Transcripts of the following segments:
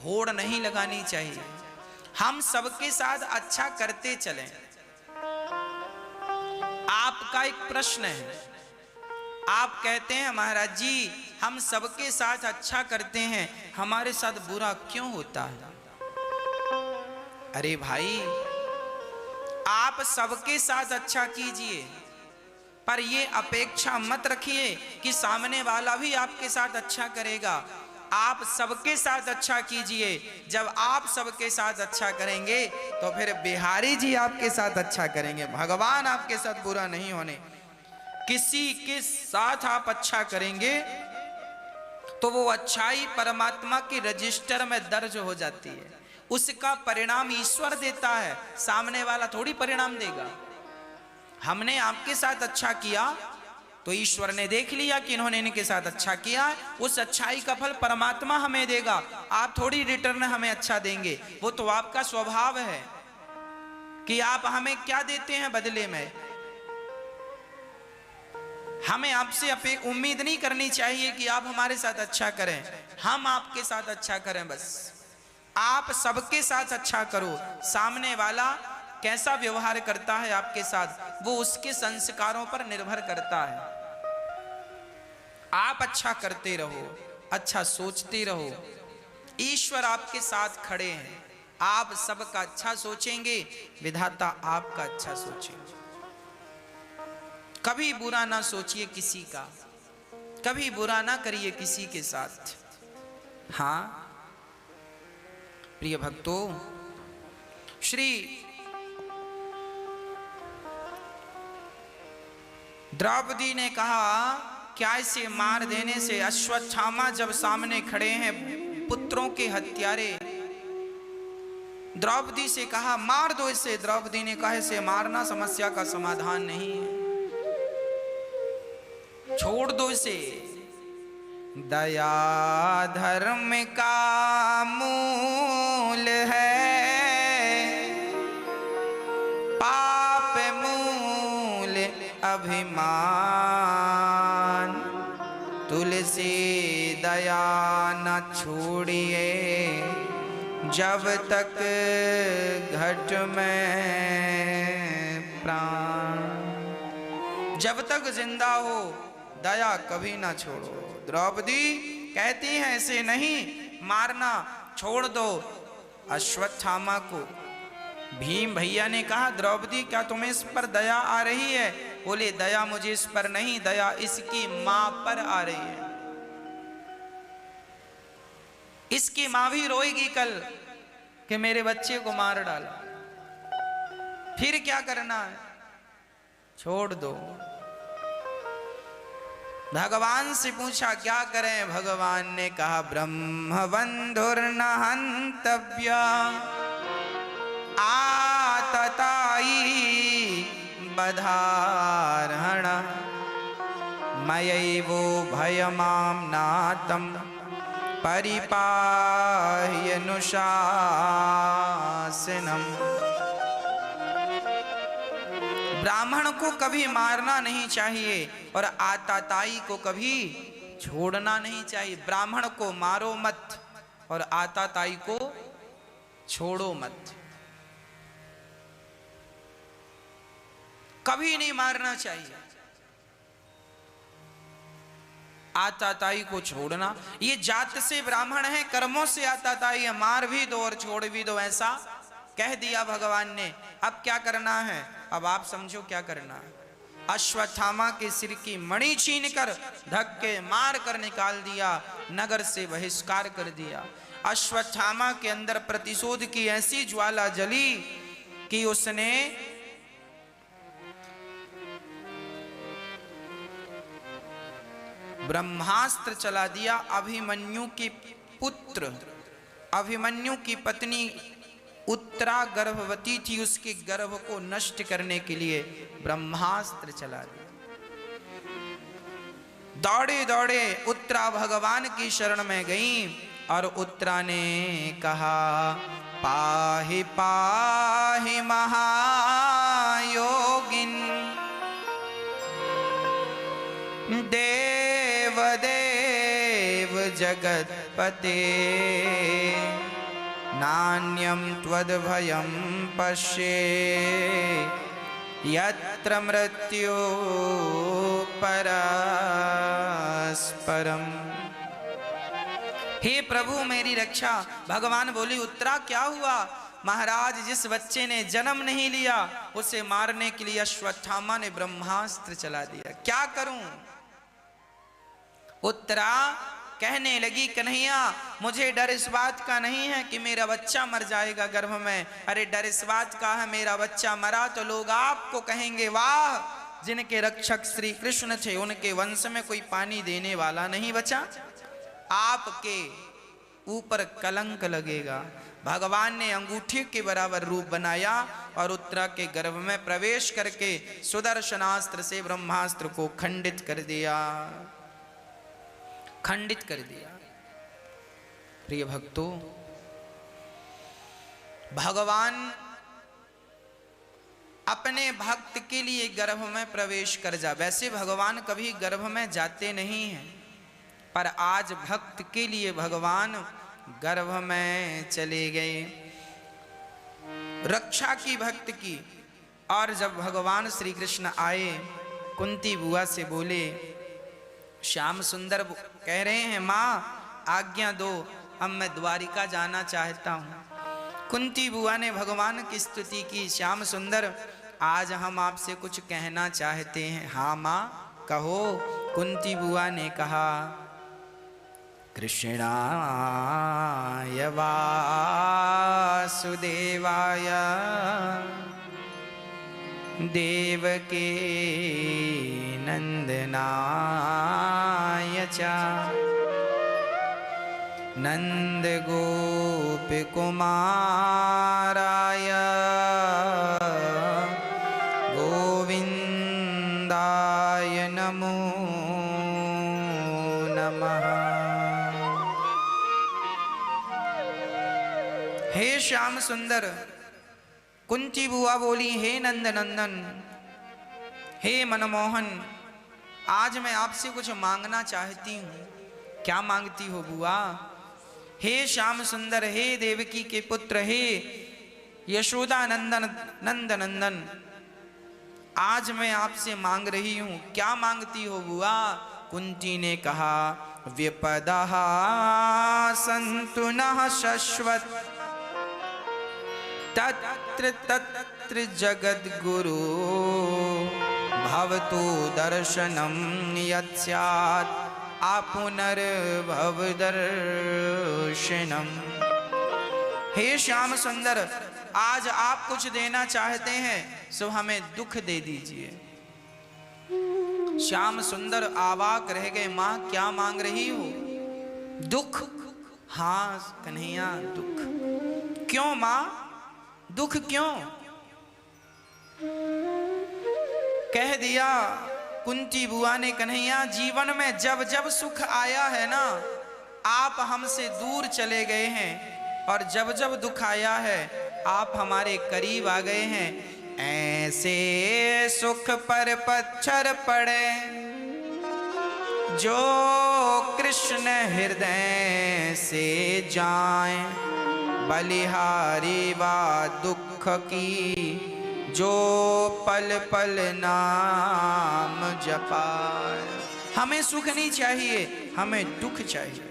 होड़ नहीं लगानी चाहिए। हम सबके साथ अच्छा करते चलें। आपका एक प्रश्न है, आप कहते हैं महाराज जी हम सबके साथ अच्छा करते हैं, हमारे साथ बुरा क्यों होता है? अरे भाई, आप सबके साथ अच्छा कीजिए, पर ये अपेक्षा मत रखिए कि सामने वाला भी आपके साथ अच्छा करेगा। आप सबके साथ अच्छा कीजिए। जब आप सबके साथ अच्छा करेंगे तो फिर बिहारी जी आपके साथ अच्छा करेंगे। भगवान आपके साथ बुरा नहीं होने। किसी के साथ आप अच्छा करेंगे तो वो अच्छाई परमात्मा के रजिस्टर में दर्ज हो जाती है। उसका परिणाम ईश्वर देता है, सामने वाला थोड़ी परिणाम देगा। हमने आपके साथ अच्छा किया तो ईश्वर ने देख लिया कि इन्होंने इनके साथ अच्छा किया, उस अच्छाई का फल परमात्मा हमें देगा। आप थोड़ी रिटर्न हमें अच्छा देंगे, वो तो आपका स्वभाव है कि आप हमें क्या देते हैं बदले में। हमें आपसे उम्मीद नहीं करनी चाहिए कि आप हमारे साथ अच्छा करें, हम आपके साथ अच्छा करें। बस आप सबके साथ अच्छा करो। सामने वाला कैसा व्यवहार करता है आपके साथ, वो उसके संस्कारों पर निर्भर करता है। आप अच्छा करते रहो, अच्छा सोचते रहो, ईश्वर आपके साथ खड़े हैं। आप सबका अच्छा सोचेंगे, विधाता आपका अच्छा सोचेंगे। कभी बुरा ना सोचिए किसी का, कभी बुरा ना करिए किसी के साथ। हाँ प्रिय भक्तों, श्री द्रौपदी ने कहा क्या इसे मार देने से, अश्वत्थामा जब सामने खड़े हैं पुत्रों के हत्यारे, द्रौपदी से कहा मार दो इसे। द्रौपदी ने कहा इसे मारना समस्या का समाधान नहीं है, छोड़ दो इसे। दया धर्म का मूल है, पाप मूल अभिमान। तुलसी दया न छोड़िए जब तक घट में प्राण। जब तक जिंदा हो दया कभी ना छोड़ो। द्रौपदी कहती है इसे नहीं मारना, छोड़ दो अश्वत्थामा को। भीम भैया ने कहा द्रौपदी क्या तुम्हें इस पर दया आ रही है? बोले दया मुझे इस पर नहीं, दया इसकी मां पर आ रही है। इसकी मां भी रोएगी कल कि मेरे बच्चे को मार डाला। फिर क्या करना है? छोड़ दो। भगवान से पूछा क्या करें? भगवान ने कहा ब्रह्म बंधुर्न हंतव्या आतताई बधारहण मयैवो भयमाम्नातं परिपाह्यनुशासनम्। ब्राह्मण को कभी मारना नहीं चाहिए और आताताई को कभी छोड़ना नहीं चाहिए। ब्राह्मण को मारो मत और आताताई को छोड़ो मत, कभी नहीं मारना चाहिए। आताताई को छोड़ना, ये जात से ब्राह्मण है, कर्मों से आताताई है। मार भी दो और छोड़ भी दो, ऐसा कह दिया भगवान ने। अब क्या करना है? अब आप समझो क्या करना है। अश्वत्थामा के सिर की मणि छीन कर धक्के मार कर निकाल दिया, नगर से बहिष्कार कर दिया। अश्वत्थामा के अंदर प्रतिशोध की ऐसी ज्वाला जली कि उसने ब्रह्मास्त्र चला दिया। अभिमन्यु के पुत्र, अभिमन्यु की पत्नी उत्तरा गर्भवती थी, उसके गर्भ को नष्ट करने के लिए ब्रह्मास्त्र चला दिया। दौड़े दौड़े उत्तरा भगवान की शरण में गई और उत्तरा ने कहा पाहि पाहि महायोगिन देव देव जगतपते नान्यं त्वद्भयं पश्ये यत्र मृत्यो परस्परम्। हे प्रभु मेरी रक्षा। भगवान बोली उत्तरा क्या हुआ? महाराज जिस बच्चे ने जन्म नहीं लिया उसे मारने के लिए अश्वत्थामा ने ब्रह्मास्त्र चला दिया, क्या करूं? उत्तरा कहने लगी कन्हैया मुझे डर इस बात का नहीं है कि मेरा बच्चा मर जाएगा गर्भ में। अरे डर इस बात का है मेरा बच्चा मरा तो लोग आपको कहेंगे वाह जिनके रक्षक श्री कृष्ण थे उनके वंश में कोई पानी देने वाला नहीं बचा, आपके ऊपर कलंक लगेगा। भगवान ने अंगूठी के बराबर रूप बनाया और उत्तरा के गर्भ में प्रवेश करके सुदर्शनास्त्र से ब्रह्मास्त्र को खंडित कर दिया। प्रिय भक्तों, भगवान अपने भक्त के लिए गर्भ में प्रवेश कर जा। वैसे भगवान कभी गर्भ में जाते नहीं हैं, पर आज भक्त के लिए भगवान गर्भ में चले गए, रक्षा की भक्त की। और जब भगवान श्री कृष्ण आए कुंती बुआ से बोले, श्याम सुंदर कह रहे हैं माँ आज्ञा दो अब मैं द्वारिका जाना चाहता हूँ। कुंती बुआ ने भगवान की स्तुति की, श्याम सुंदर आज हम आपसे कुछ कहना चाहते हैं। हाँ माँ कहो। कुंती बुआ ने कहा कृष्णाय वासुदेवाय देवकी नंदनाय च नंद गोप कुमाराय गोविंदाय नमो नमः। हे श्याम सुंदर, कुंती बुआ बोली हे नंद नंदन, हे मनमोहन, आज मैं आपसे कुछ मांगना चाहती हूँ। क्या मांगती हो बुआ? हे श्याम सुंदर, हे देवकी के पुत्र, हे यशोदा नंदन नंद नंदन, आज मैं आपसे मांग रही हूँ। क्या मांगती हो बुआ? कुंती ने कहा विपदः सन्तु नः शश्वत् तत्र तत्र जगद्गुरु भवतु दर्शनं यत्स्यात् आपुनर्भवदर्शनम्। हे श्याम सुंदर, आज आप कुछ देना चाहते हैं सो हमें दुख दे दीजिए। श्याम सुंदर आवाक रह गए, मां क्या मांग रही हो? दुख? हाँ कन्हैया दुख। क्यों मां, दुख क्यों? कह दिया कुंती बुआ ने, कन्हैया जीवन में जब जब सुख आया है ना, आप हमसे दूर चले गए हैं, और जब जब दुख आया है आप हमारे करीब आ गए हैं। ऐसे सुख पर पत्थर पड़े जो कृष्ण हृदय से जाए, बलिहारी वा दुख की जो पल पल नाम जपाए। हमें सुख नहीं चाहिए, हमें दुख चाहिए।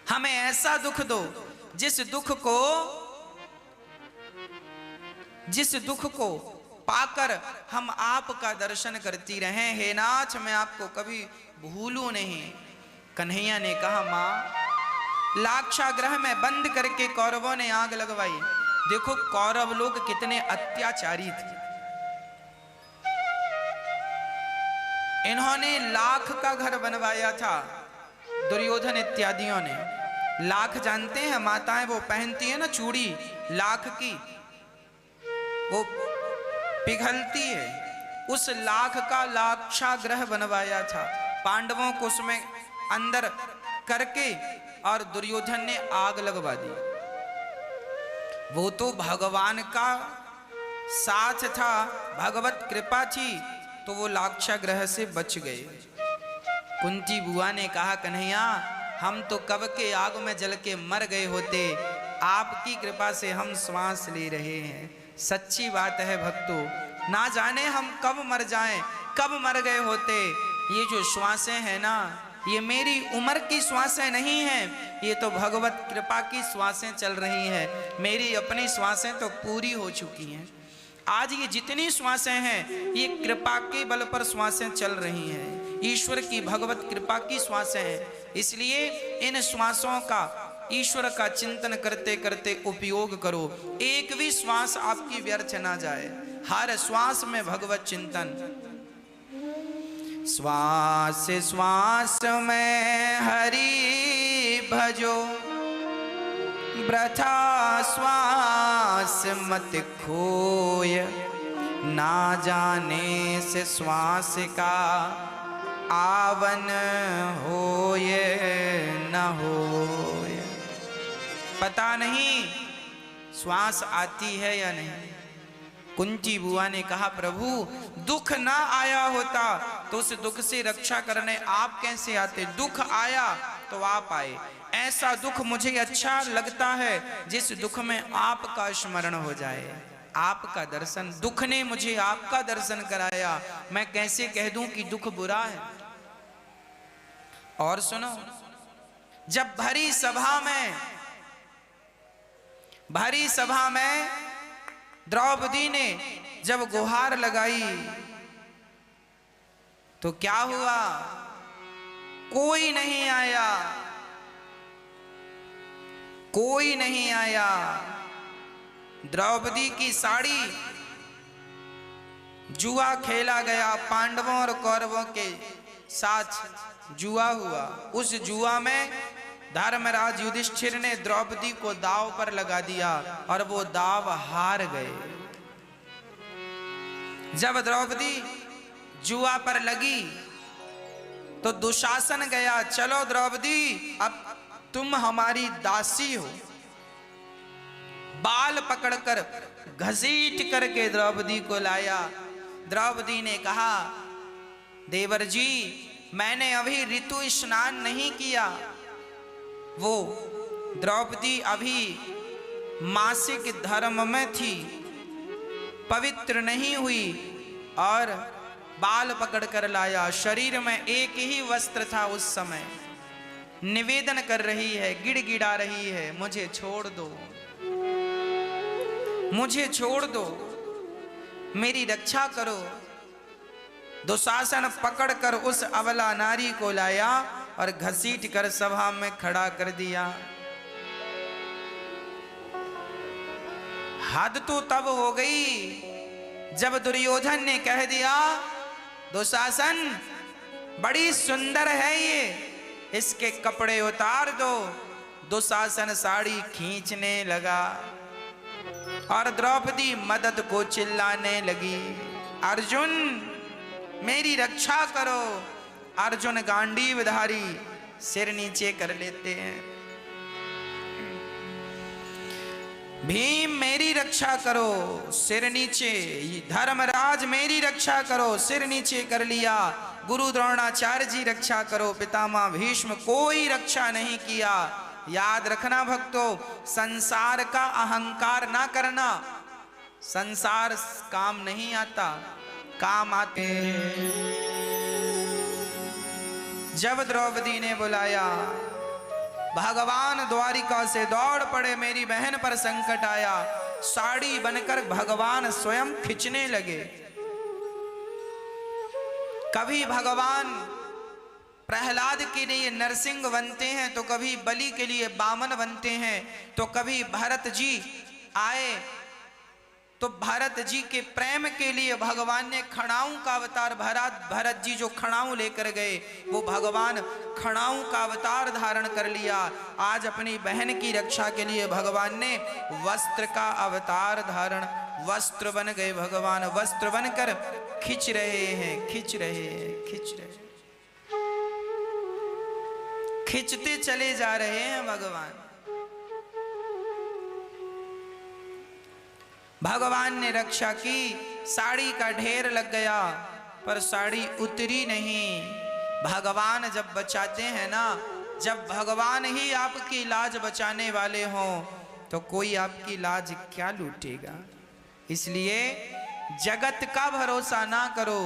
हमें ऐसा दुख दो जिस दुख को पाकर हम आपका दर्शन करती रहें। हे नाथ मैं आपको कभी भूलूं नहीं। कन्हैया ने कहा मां, लाक्षागृह में बंद करके कौरवों ने आग लगवाई। देखो कौरव लोग कितने अत्याचारी थे। इन्होंने लाख का घर बनवाया था, दुर्योधन इत्यादियों ने। लाख जानते हैं माताएं वो पहनती है ना चूड़ी लाख की, वो पिघलती है। उस लाख का लाक्षागृह बनवाया था, पांडवों को उसमें अंदर करके, और दुर्योधन ने आग लगवा दी। वो तो भगवान का साथ था, भगवत कृपा थी, तो वो लाक्षागृह से बच गए। कुंती बुआ ने कहा कन्हैया हम तो कब के आग में जल के मर गए होते, आपकी कृपा से हम श्वास ले रहे हैं। सच्ची बात है भक्तों, ना जाने हम कब मर जाएं, कब मर गए होते। ये जो श्वासें हैं ना, ये मेरी उम्र की श्वासें नहीं हैं, ये तो भगवत कृपा की श्वासें चल रही हैं। मेरी अपनी श्वासें तो पूरी हो चुकी हैं। आज ये जितनी श्वासें हैं, ये कृपा के बल पर श्वासें चल रही हैं। ईश्वर की भगवत कृपा की श्वासें हैं। इसलिए इन श्वासों का, ईश्वर का चिंतन करते करते उपयोग करो। एक भी श्वास आपकी व्यर्थ ना जाए, हर श्वास में भगवत चिंतन। श्वास श्वास में हरि भजो, वृथा श्वास मत खोय, ना जाने से श्वास का आवन होय न होय। पता नहीं श्वास आती है या नहीं। कुंती बुआ ने कहा, प्रभु दुख ना आया होता तो उस दुख से रक्षा करने आप कैसे आते। दुख आया तो आप आए। ऐसा दुख मुझे अच्छा लगता है जिस दुख में आपका स्मरण हो जाए, आपका दर्शन। दुख ने मुझे आपका दर्शन कराया, मैं कैसे कह दूं कि दुख बुरा है। और सुनो, जब भरी सभा में द्रौपदी ने जब गुहार लगाई तो क्या हुआ? कोई नहीं आया, कोई नहीं आया। द्रौपदी की साड़ी जुआ खेला गया, पांडवों और कौरवों के साथ जुआ हुआ। उस जुआ में धर्मराज युधिष्ठिर ने द्रौपदी को दांव पर लगा दिया और वो दांव हार गए। जब द्रौपदी जुआ पर लगी तो दुशासन गया, चलो द्रौपदी अब तुम हमारी दासी हो। बाल पकड़कर घसीट करके द्रौपदी को लाया। द्रौपदी ने कहा, देवर जी मैंने अभी ऋतु स्नान नहीं किया। वो द्रौपदी अभी मासिक धर्म में थी, पवित्र नहीं हुई और बाल पकड़कर लाया। शरीर में एक ही वस्त्र था उस समय। निवेदन कर रही है, गिड़गिड़ा रही है, मुझे छोड़ दो, मुझे छोड़ दो, मेरी रक्षा करो। दुशासन पकड़कर उस अबला नारी को लाया और घसीट कर सभा में खड़ा कर दिया। हद तो तब हो गई जब दुर्योधन ने कह दिया, दुशासन बड़ी सुंदर है ये, इसके कपड़े उतार दो। दुशासन साड़ी खींचने लगा और द्रौपदी मदद को चिल्लाने लगी, अर्जुन मेरी रक्षा करो। अर्जुन गांडीवधारी सिर नीचे कर लेते हैं, भीम मेरी रक्षा करो, सिर नीचे। धर्मराज मेरी रक्षा करो, सिर नीचे कर लिया। गुरु द्रोणाचार्य जी रक्षा करो, पितामह भीष्म, कोई रक्षा नहीं किया। याद रखना भक्तों, संसार का अहंकार ना करना। संसार काम नहीं आता, काम आते। जब द्रौपदी ने बुलाया, भगवान द्वारिका से दौड़ पड़े, मेरी बहन पर संकट आया। साड़ी बनकर भगवान स्वयं खींचने लगे। कभी भगवान प्रहलाद के लिए नरसिंह बनते हैं, तो कभी बलि के लिए बामन बनते हैं, तो कभी भरत जी आए तो भरत जी के प्रेम के लिए भगवान ने खड़ाऊ का अवतार, भरत जी जो खड़ाऊ लेकर गए, वो भगवान खड़ाऊ का अवतार धारण कर लिया। आज अपनी बहन की रक्षा के लिए भगवान ने वस्त्र का अवतार धारण, वस्त्र बन गए भगवान। वस्त्र बनकर खींच रहे हैं, खींच रहे हैं, खींच रहे, खींचते चले जा रहे हैं भगवान। भगवान ने रक्षा की, साड़ी का ढेर लग गया पर साड़ी उतरी नहीं। भगवान जब बचाते हैं ना, जब भगवान ही आपकी लाज बचाने वाले हों, तो कोई आपकी लाज क्या लूटेगा। इसलिए जगत का भरोसा ना करो,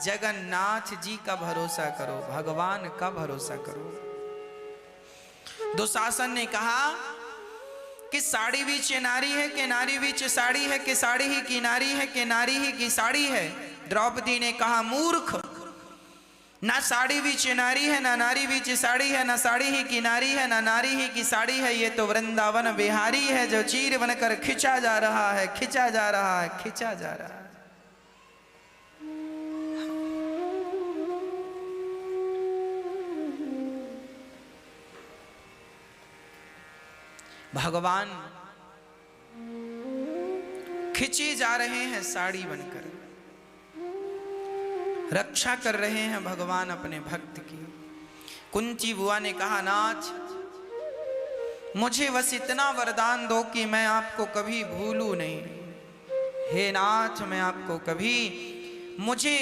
जगन्नाथ जी का भरोसा करो, भगवान का भरोसा करो। दुशासन ने कहा कि साड़ी बीच नारी है कि नारी बीच साड़ी है, कि साड़ी ही की नारी है कि नारी ही की साड़ी है। द्रौपदी ने कहा मूर्ख, ना साड़ी बीच नारी है, ना नारी बीच साड़ी है, ना साड़ी ही की नारी है, ना नारी ही की साड़ी है। ये तो वृंदावन बिहारी है जो चीर बनकर खिंचा जा रहा है, खिंचा जा रहा है, खिंचा जा रहा है। भगवान खिंचे जा रहे हैं साड़ी बनकर, रक्षा कर रहे हैं भगवान अपने भक्त की। कुंती बुआ ने कहा नाथ, मुझे बस इतना वरदान दो कि मैं आपको कभी भूलूं नहीं। हे नाथ, मैं आपको कभी, मुझे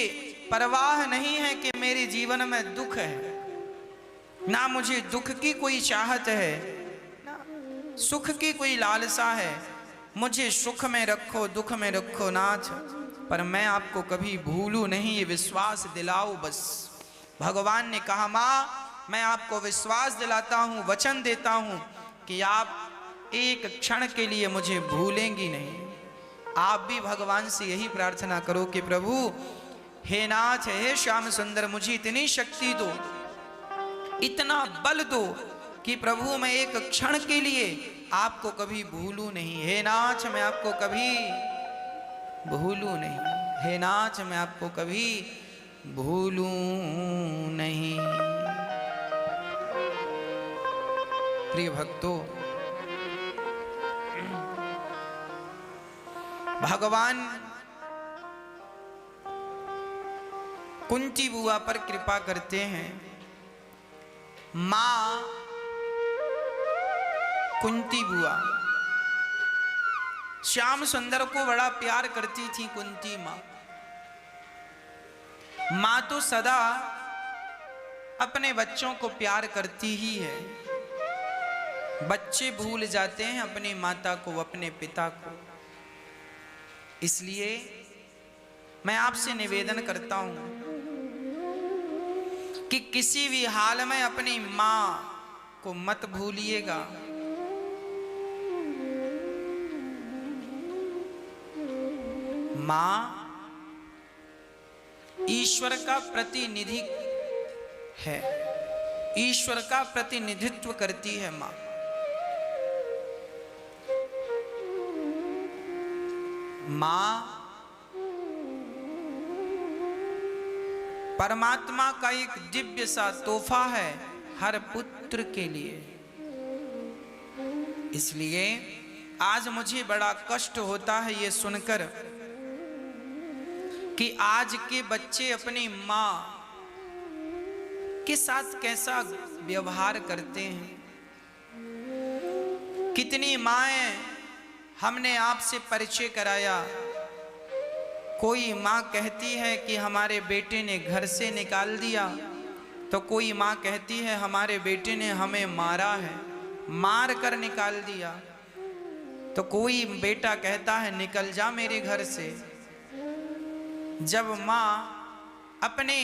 परवाह नहीं है कि मेरे जीवन में दुख है, ना मुझे दुख की कोई चाहत है, सुख की कोई लालसा है। मुझे सुख में रखो, दुख में रखो नाथ, पर मैं आपको कभी भूलूं नहीं, ये विश्वास दिलाओ बस। भगवान ने कहा माँ, मैं आपको विश्वास दिलाता हूँ, वचन देता हूँ कि आप एक क्षण के लिए मुझे भूलेंगी नहीं। आप भी भगवान से यही प्रार्थना करो कि प्रभु, हे नाथ, हे श्याम सुंदर, मुझे इतनी शक्ति दो, इतना बल दो कि प्रभु मैं एक क्षण के लिए आपको कभी भूलूं नहीं। हे नाथ, मैं आपको कभी भूलूं नहीं। हे नाथ, मैं आपको कभी भूलूं नहीं। प्रिय भक्तों, भगवान कुंती बुआ पर कृपा करते हैं। मां कुंती बुआ श्याम सुंदर को बड़ा प्यार करती थी। कुंती मां, मां तो सदा अपने बच्चों को प्यार करती ही है। बच्चे भूल जाते हैं अपनी माता को, अपने पिता को। इसलिए मैं आपसे निवेदन करता हूं कि किसी भी हाल में अपनी मां को मत भूलिएगा। मां ईश्वर का प्रतिनिधि है, ईश्वर का प्रतिनिधित्व करती है मां। मां परमात्मा का एक दिव्य सा तोहफा है हर पुत्र के लिए। इसलिए आज मुझे बड़ा कष्ट होता है ये सुनकर कि आज के बच्चे अपनी मां के साथ कैसा व्यवहार करते हैं। कितनी माएं हमने आपसे परिचय कराया, कोई मां कहती है कि हमारे बेटे ने घर से निकाल दिया, तो कोई मां कहती है हमारे बेटे ने हमें मारा है, मार कर निकाल दिया। तो कोई बेटा कहता है निकल जा मेरे घर से। जब मां अपने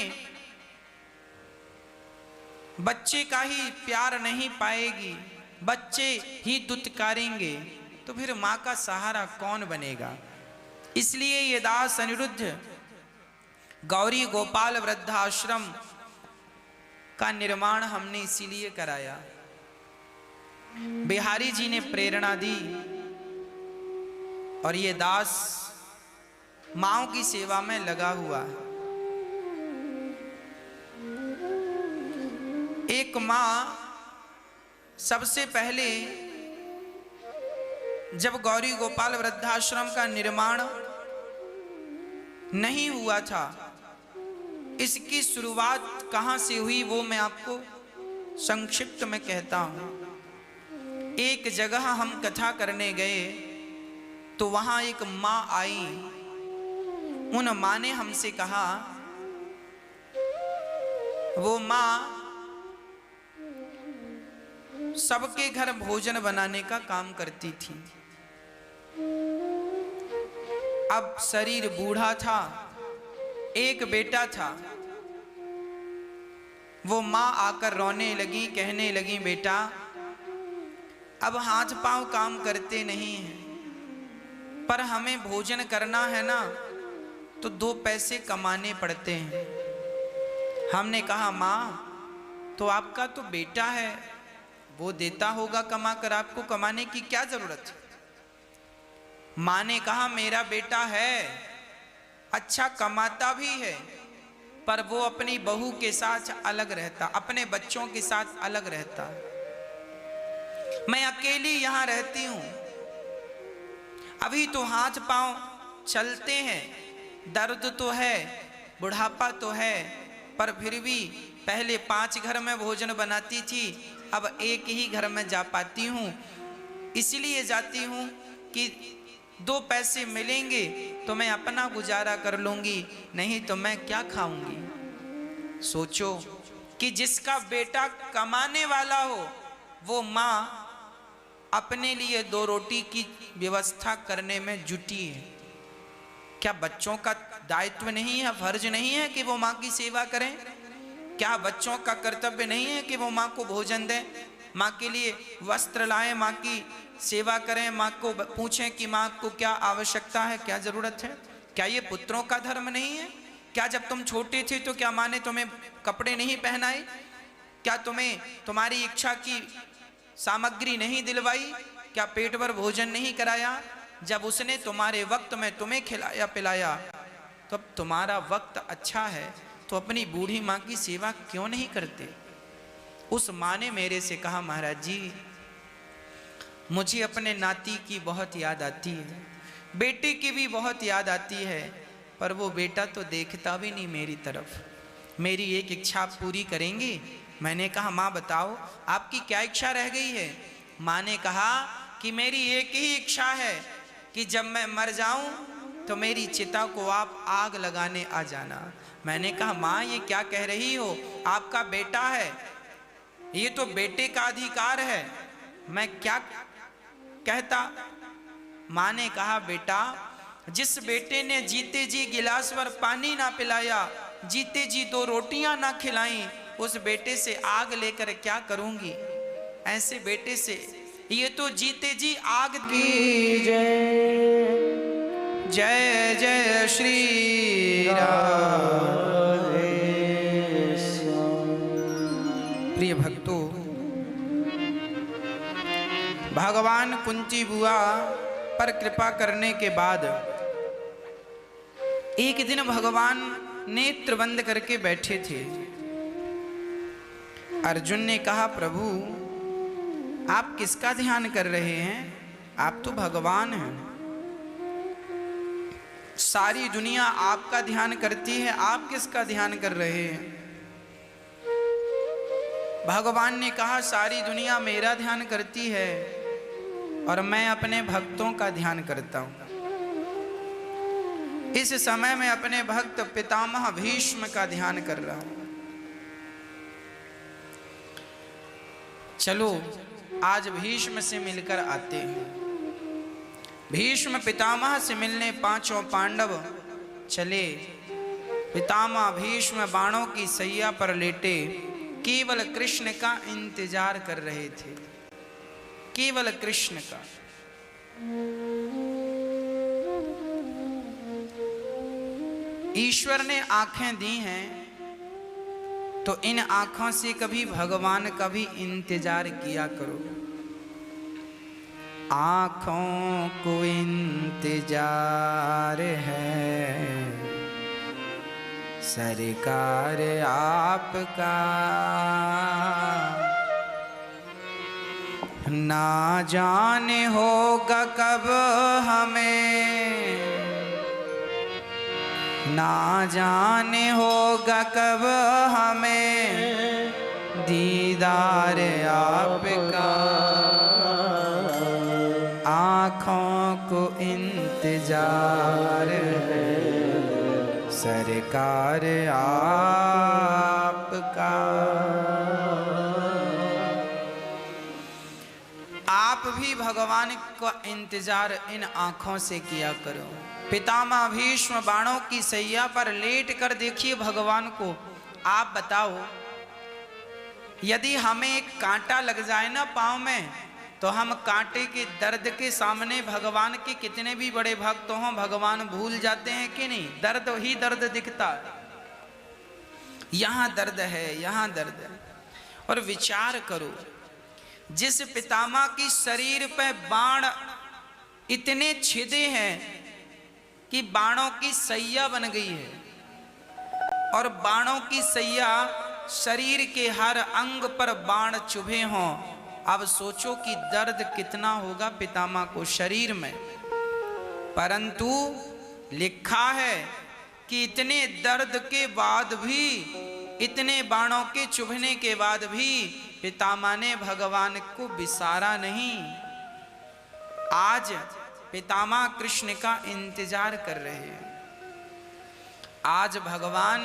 बच्चे का ही प्यार नहीं पाएगी, बच्चे ही दुत्कारेंगे, तो फिर मां का सहारा कौन बनेगा। इसलिए ये दास अनिरुद्ध गौरी गोपाल वृद्धाश्रम का निर्माण हमने इसीलिए कराया। बिहारी जी ने प्रेरणा दी और ये दास माओ की सेवा में लगा हुआ है। एक मां सबसे पहले जब गौरी गोपाल वृद्धाश्रम का निर्माण नहीं हुआ था, इसकी शुरुआत कहां से हुई वो मैं आपको संक्षिप्त में कहता हूं। एक जगह हम कथा करने गए तो वहां एक मां आई। उन मां ने हमसे कहा, वो मां सबके घर भोजन बनाने का काम करती थी। अब शरीर बूढ़ा था, एक बेटा था। वो माँ आकर रोने लगी, कहने लगी, बेटा अब हाथ पांव काम करते नहीं हैं, पर हमें भोजन करना है ना, तो 2 पैसे कमाने पड़ते हैं। हमने कहा, माँ तो आपका तो बेटा है, वो देता होगा कमा कर, आपको कमाने की क्या जरूरत है। माँ ने कहा, मेरा बेटा है, अच्छा कमाता भी है, पर वो अपनी बहू के साथ अलग रहता, अपने बच्चों के साथ अलग रहता। मैं अकेली यहां रहती हूं। अभी तो हाथ पांव चलते हैं, दर्द तो है, बुढ़ापा तो है, पर फिर भी पहले 5 घर में भोजन बनाती थी, अब एक ही घर में जा पाती हूं। इसलिए जाती हूं कि 2 पैसे मिलेंगे तो मैं अपना गुजारा कर लूंगी, नहीं तो मैं क्या खाऊंगी। सोचो कि जिसका बेटा कमाने वाला हो, वो माँ अपने लिए 2 रोटी की व्यवस्था करने में जुटी है। क्या बच्चों का दायित्व नहीं है, फर्ज नहीं है कि वो माँ की सेवा करें? क्या बच्चों का कर्तव्य नहीं है कि वो माँ को भोजन दें, माँ के लिए वस्त्र लाएं, माँ की सेवा करें, माँ को पूछें कि माँ को क्या आवश्यकता है, क्या जरूरत है? क्या ये पुत्रों का धर्म नहीं है? क्या जब तुम छोटे थे तो क्या माँ ने तुम्हें कपड़े नहीं पहनाए? क्या तुम्हें तुम्हारी इच्छा की सामग्री नहीं दिलवाई? क्या पेट भर भोजन नहीं कराया? जब उसने तुम्हारे वक्त में तुम्हें खिलाया पिलाया, तो अब तुम्हारा वक्त अच्छा है तो अपनी बूढ़ी माँ की सेवा क्यों नहीं करते? उस माँ ने मेरे से कहा, महाराज जी मुझे अपने नाती की बहुत याद आती है, बेटे की भी बहुत याद आती है, पर वो बेटा तो देखता भी नहीं मेरी तरफ। मेरी एक इच्छा आप पूरी करेंगी? मैंने कहा, माँ बताओ आपकी क्या इच्छा रह गई है? माँ ने कहा कि मेरी एक ही इच्छा है कि जब मैं मर जाऊं तो मेरी चिता को आप आग लगाने आ जाना। मैंने कहा, माँ ये क्या कह रही हो? आपका बेटा है, ये तो बेटे का अधिकार है, मैं क्या कहता? माँ ने कहा, बेटा जिस बेटे ने जीते जी गिलास भर पानी ना पिलाया, जीते जी 2 रोटियां ना खिलाई, उस बेटे से आग लेकर क्या करूंगी? ऐसे बेटे से ये तो जीते जी आग की जय। जय जय श्री राम। प्रिय भक्तों, भगवान कुंती बुआ पर कृपा करने के बाद एक दिन भगवान नेत्र बंद करके बैठे थे। अर्जुन ने कहा, प्रभु आप किसका ध्यान कर रहे हैं? आप तो भगवान हैं, सारी दुनिया आपका ध्यान करती है, आप किसका ध्यान कर रहे हैं? भगवान ने कहा, सारी दुनिया मेरा ध्यान करती है और मैं अपने भक्तों का ध्यान करता हूं। इस समय मैं अपने भक्त पितामह भीष्म का ध्यान कर रहा हूं। चलो आज भीष्म से मिलकर आते हैं। भीष्म पितामह से मिलने 5 पांडव चले। पितामह भीष्म बाणों की सैया पर लेटे केवल कृष्ण का इंतजार कर रहे थे, केवल कृष्ण का। ईश्वर ने आंखें दी हैं तो इन आंखों से कभी भगवान का भी इंतजार किया करो। आंखों को इंतजार है सरकार आपका, ना जाने होगा कब हमें, ना जाने होगा कब हमें दीदार आपका। आँखों को इंतजार है सरकार आपका। भगवान का इंतजार इन आंखों से किया करो। पितामह भीष्म बाणों की सैया पर लेट कर देखिए भगवान को। आप बताओ, यदि हमें एक कांटा लग जाए ना पांव में, तो हम कांटे के दर्द के सामने भगवान के कितने भी बड़े भक्त हों, भगवान भूल जाते हैं कि नहीं? दर्द ही दर्द दिखता है। यहां दर्द है, यहां दर्द है। और विचार करो, जिस पितामह की शरीर पे बाण इतने छिदे हैं कि बाणों की सैया बन गई है, और बाणों की सैया शरीर के हर अंग पर बाण चुभे हों, अब सोचो कि दर्द कितना होगा पितामह को शरीर में। परंतु लिखा है कि इतने दर्द के बाद भी, इतने बाणों के चुभने के बाद भी पितामह ने भगवान को विसारा नहीं। आज पितामह कृष्ण का इंतजार कर रहे हैं। आज भगवान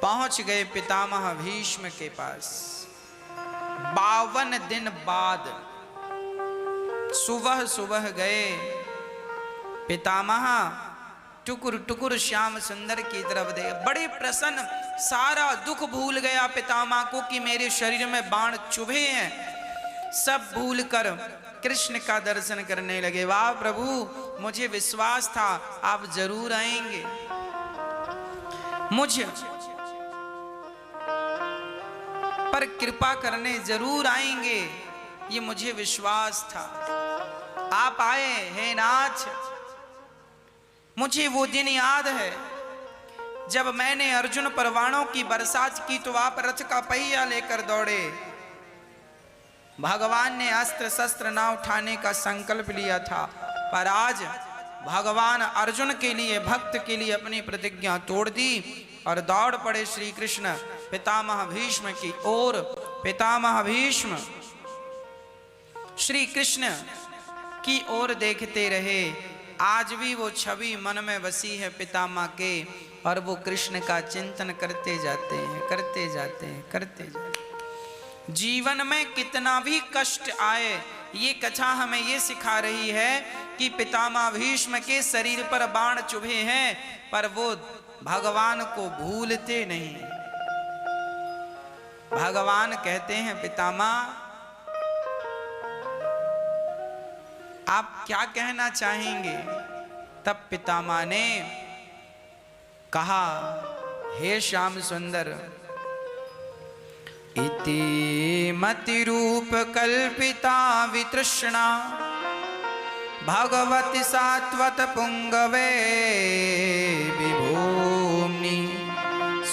पहुंच गए पितामह भीष्म के पास। 52 दिन बाद सुबह सुबह गए पितामह, टुकुर टुकुर श्याम सुंदर की तरफ दे, बड़े प्रसन्न, सारा दुख भूल गया पितामह को कि मेरे शरीर में बाण चुभे हैं। सब भूल कर कृष्ण का दर्शन करने लगे। वाह प्रभु, मुझे विश्वास था आप जरूर आएंगे, मुझ पर कृपा करने जरूर आएंगे, ये मुझे विश्वास था। आप आए, हे नाथ। मुझे वो दिन याद है जब मैंने अर्जुन पर बाणों की बरसात की, तो आप रथ का पहिया लेकर दौड़े। भगवान ने अस्त्र शस्त्र ना उठाने का संकल्प लिया था, पर आज भगवान अर्जुन के लिए, भक्त के लिए अपनी प्रतिज्ञा तोड़ दी और दौड़ पड़े श्री कृष्ण पितामह भीष्म की ओर। पितामह भीष्म श्री कृष्ण की ओर देखते रहे। आज भी वो छवि मन में बसी है पितामह के, और वो कृष्ण का चिंतन करते जाते हैं, करते जाते हैं, करते जाते हैं। जीवन में कितना भी कष्ट आए, ये कथा हमें ये सिखा रही है कि पितामह भीष्म के शरीर पर बाण चुभे हैं, पर वो भगवान को भूलते नहीं। भगवान कहते हैं, पितामह आप क्या कहना चाहेंगे? तब पितामह ने कहा, हे श्याम सुंदर, इति मति रूप कल्पिता वितृष्णा भगवति सात्वत पुंगवे विभूम्नि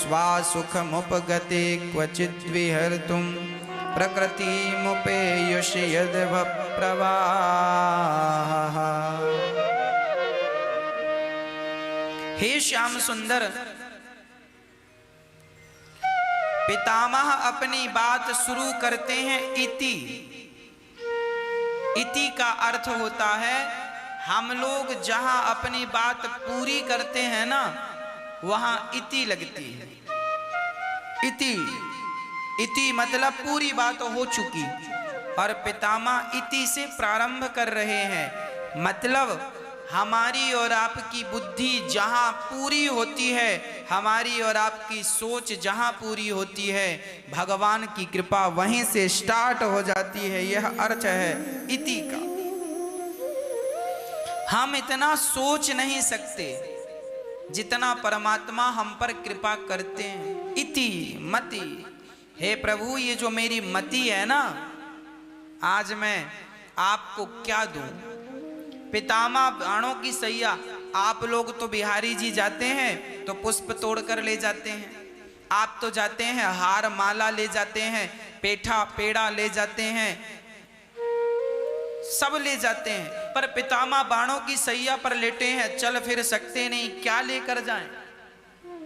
स्वासुखमुपगते क्वचित् विहर्तुं प्रकृतिमुपेयुष यद्भ प्रवाह। हे श्याम सुंदर, पितामह अपनी बात शुरू करते हैं इति। इति का अर्थ होता है, हम लोग जहां अपनी बात पूरी करते हैं ना, वहां इति लगती है। इति, इति मतलब पूरी बात हो चुकी, और पितामह इति से प्रारंभ कर रहे हैं। मतलब हमारी और आपकी बुद्धि जहां पूरी होती है, हमारी और आपकी सोच जहां पूरी होती है, भगवान की कृपा वहीं से स्टार्ट हो जाती है। यह अर्थ है इति का। हम इतना सोच नहीं सकते जितना परमात्मा हम पर कृपा करते हैं। इति मति, हे प्रभु, ये जो मेरी मति है ना, आज मैं आपको क्या दूं? पितामह बाणों की सैया, आप लोग तो बिहारी जी जाते हैं तो पुष्प तोड़ कर ले जाते हैं, आप तो जाते हैं हार माला ले जाते हैं, पेठा पेड़ा ले जाते हैं, सब ले जाते हैं, पर पितामह बाणों की सैया पर लेटे हैं, चल फिर सकते नहीं, क्या लेकर जाएं,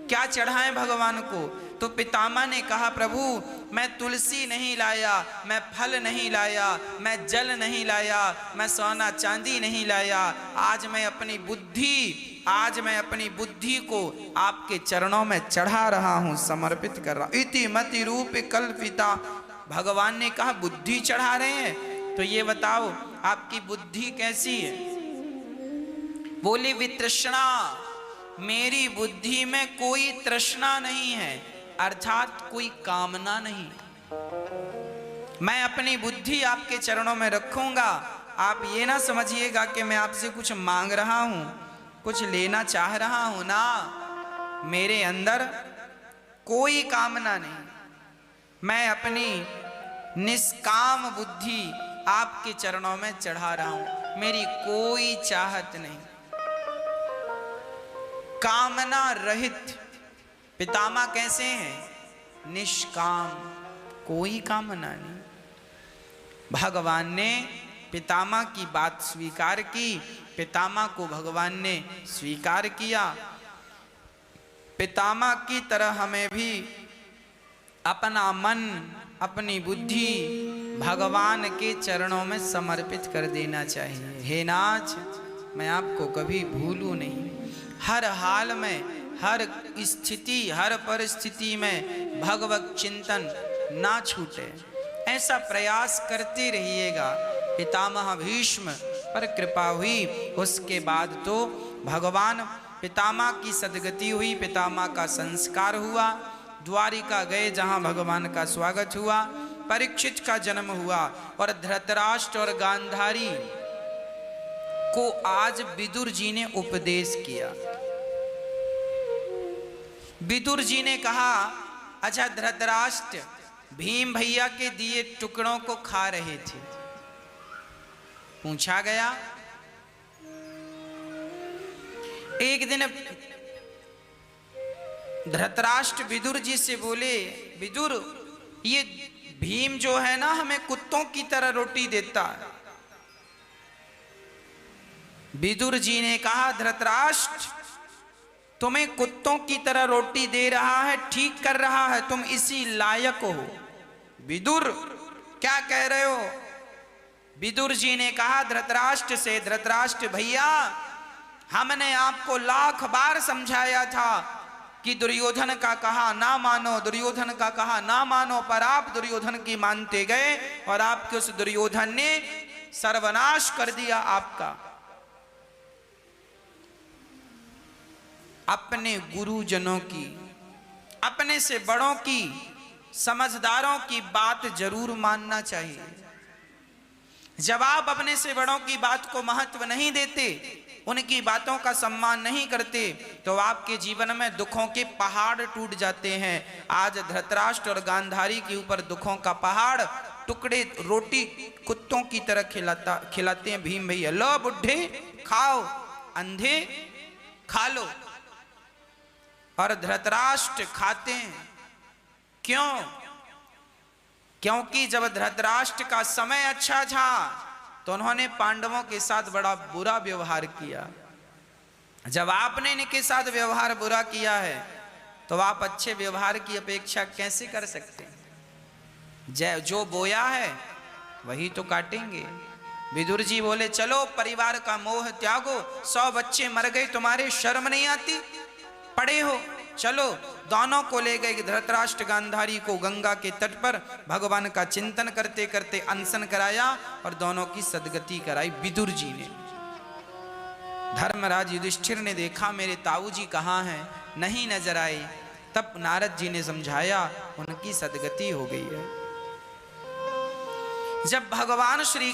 क्या चढ़ाएं भगवान को? तो पितामह ने कहा, प्रभु मैं तुलसी नहीं लाया, मैं फल नहीं लाया, मैं जल नहीं लाया, मैं सोना चांदी नहीं लाया, आज मैं अपनी बुद्धि को आपके चरणों में चढ़ा रहा हूं, समर्पित कर रहा हूं। इति मति रूप कल्पिता, भगवान ने कहा बुद्धि चढ़ा रहे हैं, तो ये बताओ आपकी बुद्धि कैसी है? बोली वितृष्णा, मेरी बुद्धि में कोई तृष्णा नहीं है, अर्थात कोई कामना नहीं। मैं अपनी बुद्धि आपके चरणों में रखूंगा। आप ये ना समझिएगा कि मैं आपसे कुछ मांग रहा हूं, कुछ लेना चाह रहा हूं ना, मेरे अंदर कोई कामना नहीं। मैं अपनी निष्काम बुद्धि आपके चरणों में चढ़ा रहा हूं, मेरी कोई चाहत नहीं। कामना रहित पितामह कैसे हैं? निष्काम, कोई कामना नहीं। भगवान ने पितामह की बात स्वीकार की, पितामह को भगवान ने स्वीकार किया। पितामह की तरह हमें भी अपना मन, अपनी बुद्धि भगवान के चरणों में समर्पित कर देना चाहिए। हे नाथ, मैं आपको कभी भूलूं नहीं। हर हाल में, हर स्थिति, हर परिस्थिति में भगवत चिंतन ना छूटे, ऐसा प्रयास करते रहिएगा। पितामह भीष्म पर कृपा हुई, उसके बाद तो भगवान पितामह की सद्गति हुई, पितामह का संस्कार हुआ, द्वारिका गए जहां भगवान का स्वागत हुआ, परीक्षित का जन्म हुआ और धृतराष्ट्र और गांधारी को आज विदुर जी ने उपदेश किया। विदुर जी ने कहा, अच्छा धृतराष्ट्र भीम भैया के दिए टुकड़ों को खा रहे थे। पूछा गया, एक दिन धृतराष्ट्र विदुर जी से बोले, विदुर ये भीम जो है ना हमें कुत्तों की तरह रोटी देता है। विदुर जी ने कहा, धृतराष्ट्र तुम्हें कुत्तों की तरह रोटी दे रहा है, ठीक कर रहा है, तुम इसी लायक हो। विदुर क्या कह रहे हो? विदुर जी ने कहा धृतराष्ट्र से, धृतराष्ट्र भैया हमने आपको लाख बार समझाया था कि दुर्योधन का कहा ना मानो, दुर्योधन का कहा ना मानो, पर आप दुर्योधन की मानते गए और आपके उस दुर्योधन ने सर्वनाश कर दिया आपका। अपने गुरुजनों की, अपने से बड़ों की, समझदारों की बात जरूर मानना चाहिए। जब आप अपने से बड़ों की बात को महत्व नहीं देते, उनकी बातों का सम्मान नहीं करते, तो आपके जीवन में दुखों के पहाड़ टूट जाते हैं। आज धृतराष्ट्र और गांधारी के ऊपर दुखों का पहाड़, टुकड़े रोटी कुत्तों की तरह खिलाते हैं भीम भैया। लो बुढ़े खाओ, अंधे खा लो। और धृतराष्ट्र खाते हैं, क्यों? क्योंकि जब धृतराष्ट्र का समय अच्छा था तो उन्होंने पांडवों के साथ बड़ा बुरा व्यवहार किया। जब आपने इनके साथ व्यवहार बुरा किया है तो आप अच्छे व्यवहार की अपेक्षा कैसे कर सकते हैं? जो बोया है वही तो काटेंगे। विदुर जी बोले, चलो परिवार का मोह त्यागो, 100 बच्चे मर गए, तुम्हारे शर्म नहीं आती? पड़े हो, चलो। दोनों को ले गए धृतराष्ट्र गांधारी को गंगा के तट पर, भगवान का चिंतन करते करते अनशन कराया और दोनों की सद्गति कराई विदुर जी ने। धर्मराज युधिष्ठिर ने देखा मेरे ताऊ जी कहाँ हैं, नहीं नजर आए। तब नारद जी ने समझाया, उनकी सद्गति हो गई है। जब भगवान श्री